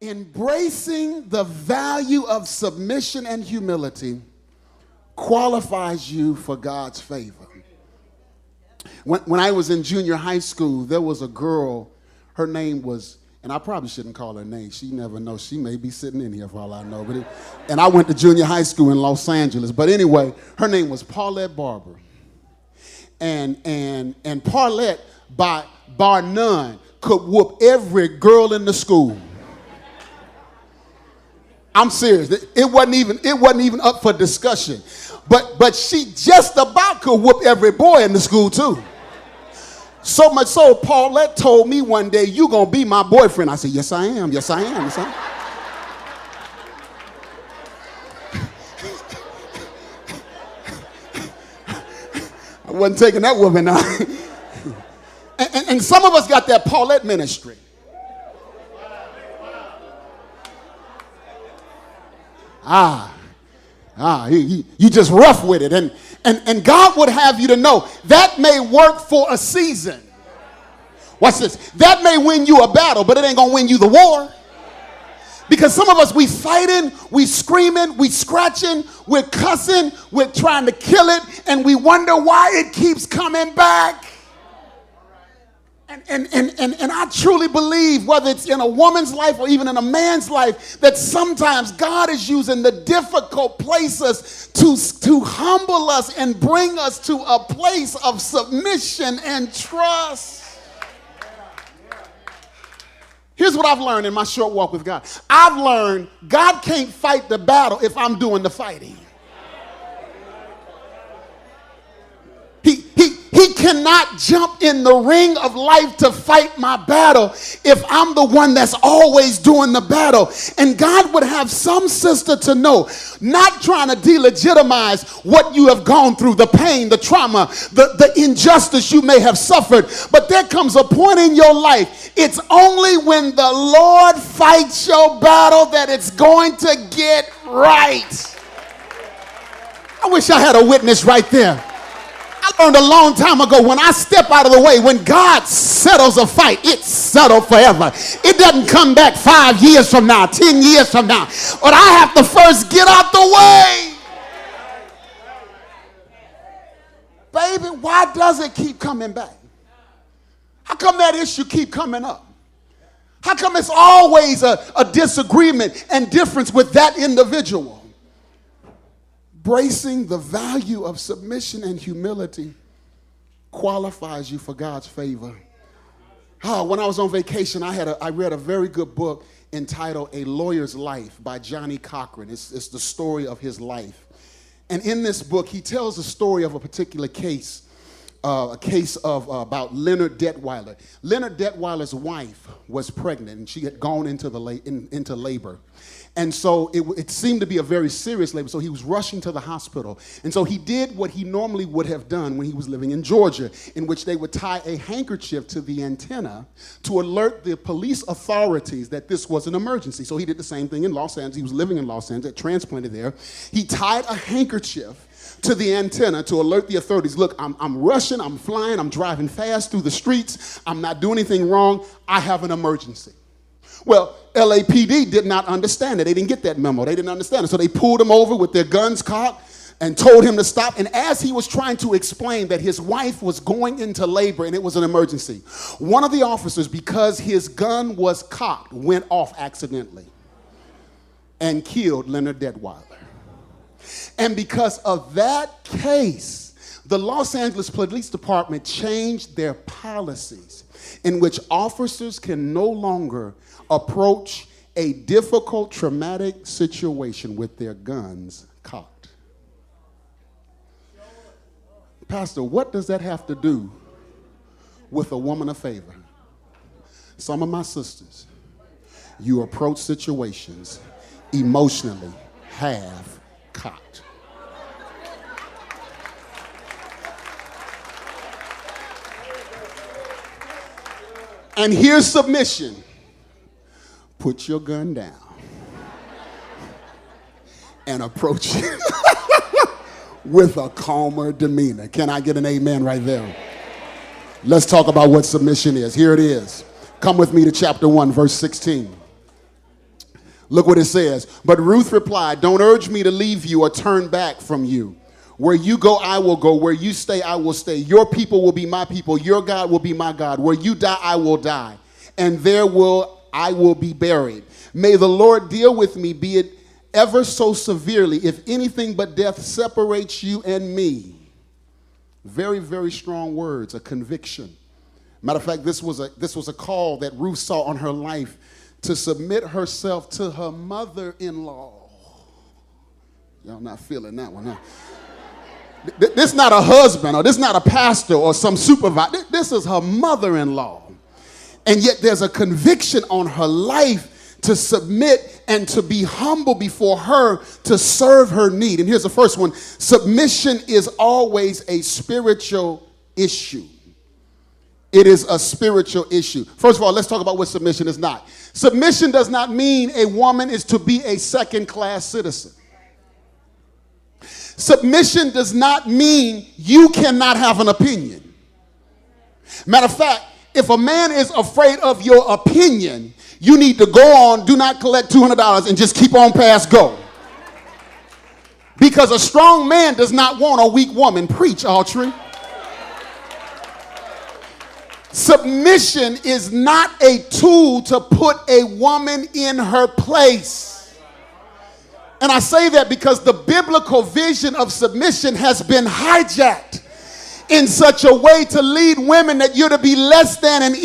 Embracing the value of submission and humility qualifies you for God's favor. When I was in junior high school, there was a girl, her name was, and I probably shouldn't call her name. She never knows. She may be sitting in here for all I know. And I went to junior high school in Los Angeles. But anyway, her name was Paulette Barber. And Paulette, bar none, could whoop every girl in the school. I'm serious. It wasn't even up for discussion. But she just about could whoop every boy in the school too. So much so, Paulette told me one day, "You gonna be my boyfriend?" I said, "Yes, I am. Yes, I am. Yes, I am." I wasn't taking that woman out. And some of us got that Paulette ministry. You just rough with it. And God would have you to know that may work for a season. Watch this. That may win you a battle, but it ain't going to win you the war. Because some of us, we fighting, we screaming, we scratching, we're cussing, we're trying to kill it, and we wonder why it keeps coming back. And I truly believe, whether it's in a woman's life or even in a man's life, that sometimes God is using the difficult places to humble us and bring us to a place of submission and trust. Here's what I've learned in my short walk with God. I've learned God can't fight the battle if I'm doing the fighting. He cannot jump in the ring of life to fight my battle if I'm the one that's always doing the battle. And God would have some sister to know, not trying to delegitimize what you have gone through, the pain, the trauma, the injustice you may have suffered. But there comes a point in your life, it's only when the Lord fights your battle that it's going to get right. I wish I had a witness right there. I learned a long time ago, when I step out of the way, when God settles a fight, it's settled forever. It doesn't come back 5 years from now, 10 years from now. But I have to first get out the way. Baby, why does it keep coming back? How come that issue keep coming up? How come it's always a disagreement and difference with that individual? Embracing the value of submission and humility qualifies you for God's favor. When I was on vacation, I read a very good book entitled A Lawyer's Life by Johnny Cochran. It's the story of his life. And in this book, he tells the story of a particular case, about Leonard Detweiler. Leonard Detweiler's wife was pregnant, and she had gone into labor. And so it seemed to be a very serious labor, so he was rushing to the hospital. And so he did what he normally would have done when he was living in Georgia, in which they would tie a handkerchief to the antenna to alert the police authorities that this was an emergency. So he did the same thing in Los Angeles. He was living in Los Angeles, transplanted there. He tied a handkerchief to the antenna to alert the authorities. Look, I'm rushing, I'm flying, I'm driving fast through the streets. I'm not doing anything wrong. I have an emergency. Well, LAPD did not understand it. They didn't get that memo. They didn't understand it. So they pulled him over with their guns cocked and told him to stop. And as he was trying to explain that his wife was going into labor and it was an emergency, one of the officers, because his gun was cocked, went off accidentally and killed Leonard Detweiler. And because of that case, the Los Angeles Police Department changed their policies in which officers can no longer approach a difficult, traumatic situation with their guns cocked. Pastor, what does that have to do with a woman of favor? Some of my sisters, you approach situations emotionally half cocked. And here's submission. Put your gun down and approach it with a calmer demeanor. Can I get an amen right there? Let's talk about what submission is. Here it is. Come with me to chapter 1, verse 16. Look what it says. But Ruth replied, don't urge me to leave you or turn back from you. Where you go, I will go. Where you stay, I will stay. Your people will be my people. Your God will be my God. Where you die, I will die. And I will be buried. May the Lord deal with me, be it ever so severely, if anything but death separates you and me. Very, very strong words, a conviction. Matter of fact, this was a call that Ruth saw on her life to submit herself to her mother-in-law. Y'all not feeling that one, huh? This not a husband, or this not a pastor or some supervisor. This is her mother-in-law. And yet there's a conviction on her life to submit and to be humble before her to serve her need. And here's the first one. Submission is always a spiritual issue. It is a spiritual issue. First of all, let's talk about what submission is not. Submission does not mean a woman is to be a second-class citizen. Submission does not mean you cannot have an opinion. Matter of fact, if a man is afraid of your opinion, you need to go on, do not collect $200 and just keep on past go. Because a strong man does not want a weak woman. Preach, Autry. Submission is not a tool to put a woman in her place. And I say that because the biblical vision of submission has been hijacked in such a way to lead women that you're to be less than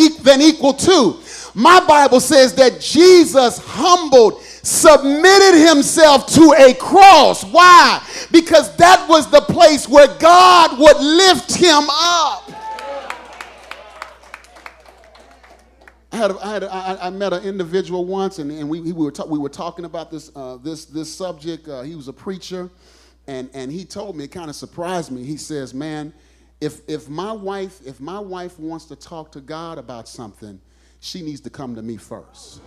equal to. My Bible says that Jesus humbled, submitted himself to a cross. Why? Because that was the place where God would lift him up. I met an individual once, and we were talking about this subject. He was a preacher, and he told me, it kind of surprised me. He says, "Man, if my wife wants to talk to God about something, she needs to come to me first."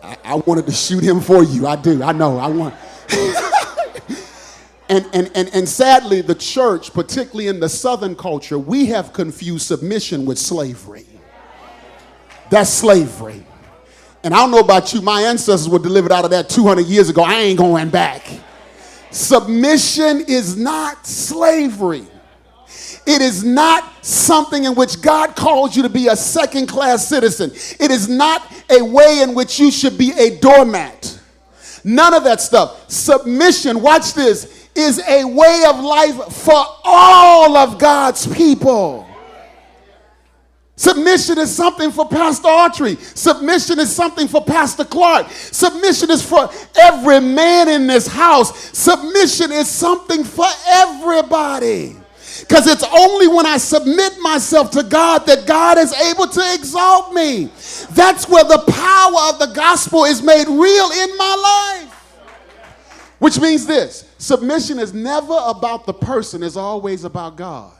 I wanted to shoot him for you. I do. I know. I want. And sadly, the church, particularly in the Southern culture, we have confused submission with slavery. That's slavery. And I don't know about you, my ancestors were delivered out of that 200 years ago. I ain't going back. Submission is not slavery. It is not something in which God calls you to be a second-class citizen. It is not a way in which you should be a doormat. None of that stuff. Submission, watch this, is a way of life for all of God's people. Submission is something for Pastor Autry. Submission is something for Pastor Clark. Submission is for every man in this house. Submission is something for everybody. Because it's only when I submit myself to God that God is able to exalt me. That's where the power of the gospel is made real in my life. Which means this, submission is never about the person, it's always about God.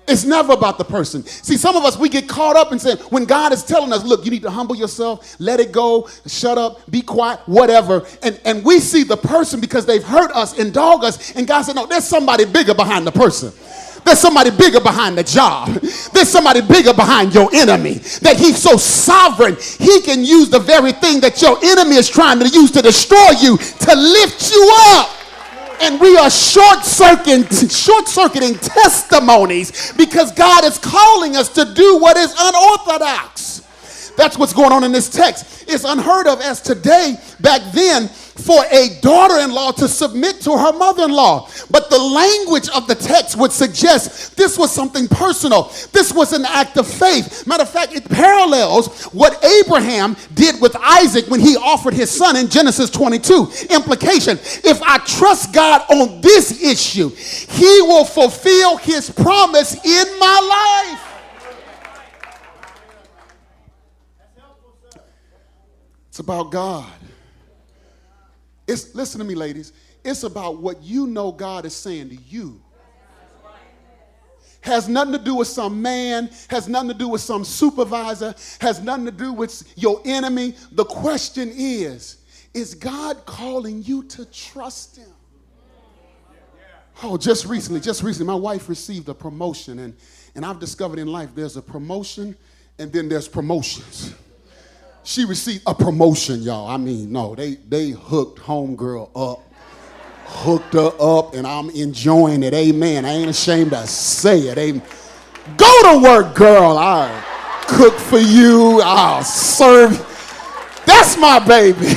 It's never about the person. See, some of us, we get caught up in saying, when God is telling us, look, you need to humble yourself, let it go, shut up, be quiet, whatever. And we see the person because they've hurt us and dog us. And God said, no, there's somebody bigger behind the person. There's somebody bigger behind the job. There's somebody bigger behind your enemy. That he's so sovereign, he can use the very thing that your enemy is trying to use to destroy you to lift you up. And we are short-circuiting testimonies because God is calling us to do what is unorthodox. That's what's going on in this text. It's unheard of as today, back then, for a daughter-in-law to submit to her mother-in-law. But the language of the text would suggest this was something personal. This was an act of faith. Matter of fact, it parallels what Abraham did with Isaac when he offered his son in Genesis 22. Implication, if I trust God on this issue, he will fulfill his promise in my life. It's about God. Listen to me, ladies. It's about what you know God is saying to you. Has nothing to do with some man, has nothing to do with some supervisor, has nothing to do with your enemy. The question is God calling you to trust him? Oh, just recently, my wife received a promotion, and I've discovered in life there's a promotion and then there's promotions. She received a promotion, y'all. I mean, no, they hooked homegirl up, hooked her up, and I'm enjoying it. Amen. I ain't ashamed to say it. Amen. Go to work, girl. I'll cook for you. I'll serve. That's my baby.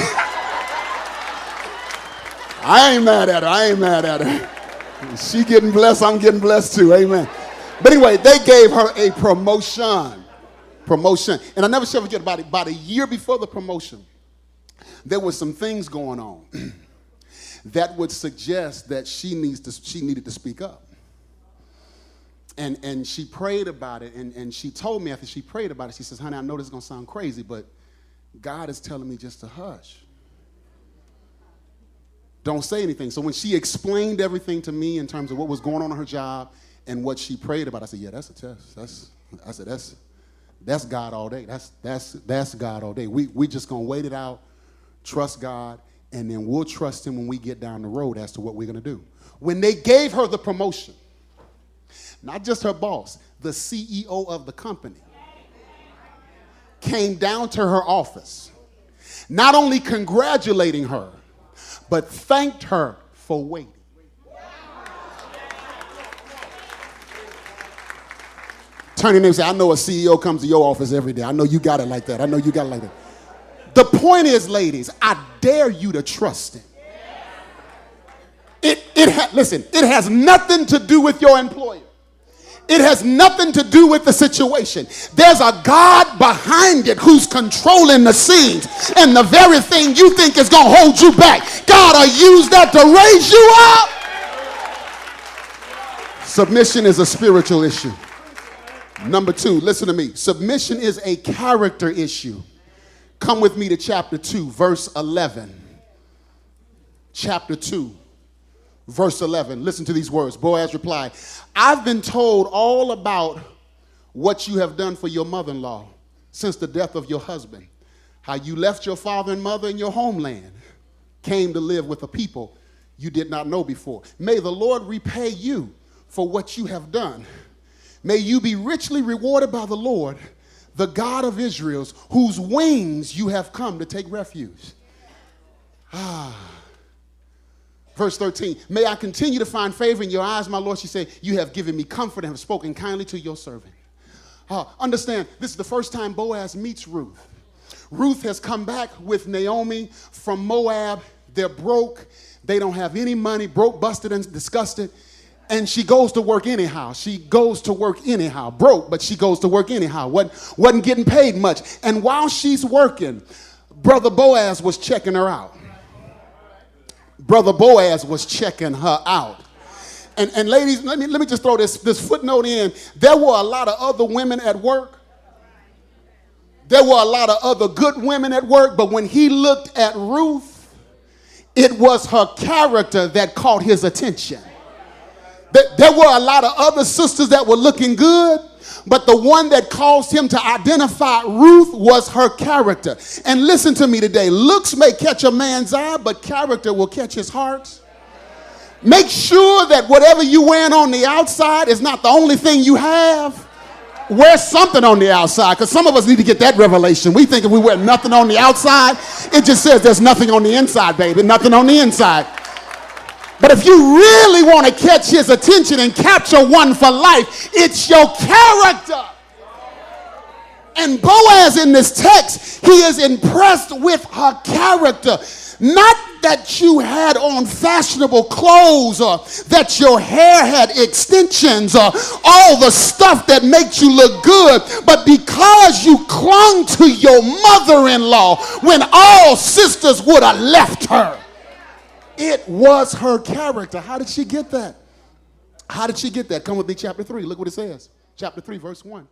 I ain't mad at her. I ain't mad at her. She getting blessed. I'm getting blessed too. Amen. But anyway, they gave her a promotion. Promotion. And I never shall forget about a year before the promotion, there were some things going on that would suggest that she needed to speak up. And she prayed about it, and she told me after she prayed about it, she says, honey, I know this is going to sound crazy, but God is telling me just to hush. Don't say anything. So when she explained everything to me in terms of what was going on in her job and what she prayed about, I said, yeah, that's a test. That's God all day. That's God all day. We just going to wait it out, trust God, and then we'll trust him when we get down the road as to what we're going to do. When they gave her the promotion, not just her boss, the CEO of the company came down to her office, not only congratulating her, but thanked her for waiting. Turn your name and say, I know a CEO comes to your office every day. I know you got it like that. I know you got it like that. The point is, ladies, I dare you to trust him. Listen, it has nothing to do with your employer. It has nothing to do with the situation. There's a God behind it who's controlling the scenes. And the very thing you think is going to hold you back, God will use that to raise you up. Submission is a spiritual issue. Number 2, listen to me. Submission is a character issue. Come with me to chapter 2, verse 11. Chapter 2. Verse 11, listen to these words. Boaz replied, I've been told all about what you have done for your mother-in-law since the death of your husband, how you left your father and mother in your homeland, came to live with a people you did not know before. May the Lord repay you for what you have done. May you be richly rewarded by the Lord, the God of Israel's, whose wings you have come to take refuge. Verse 13, may I continue to find favor in your eyes, my Lord. She said, you have given me comfort and have spoken kindly to your servant. Understand, this is the first time Boaz meets Ruth. Ruth has come back with Naomi from Moab. They're broke. They don't have any money, broke, busted, and disgusted. And she goes to work anyhow. She goes to work anyhow. Broke, but she goes to work anyhow. Wasn't getting paid much. And while she's working, Brother Boaz was checking her out. Brother Boaz was checking her out. And ladies, let me just throw this footnote in. There were a lot of other women at work. There were a lot of other good women at work. But when he looked at Ruth, it was her character that caught his attention. There were a lot of other sisters that were looking good, but the one that caused him to identify Ruth was her character. And listen to me today. Looks may catch a man's eye, but character will catch his heart. Make sure that whatever you're wearing on the outside is not the only thing you have. Wear something on the outside, because some of us need to get that revelation. We think if we wear nothing on the outside, it just says there's nothing on the inside, baby. Nothing on the inside. But if you really want to catch his attention and capture one for life, it's your character. And Boaz in this text, he is impressed with her character. Not that you had on fashionable clothes or that your hair had extensions or all the stuff that makes you look good, but because you clung to your mother-in-law when all sisters would have left her. It was her character. How did she get that? How did she get that? Come with me, chapter 3. Look what it says. Chapter 3, verse 1.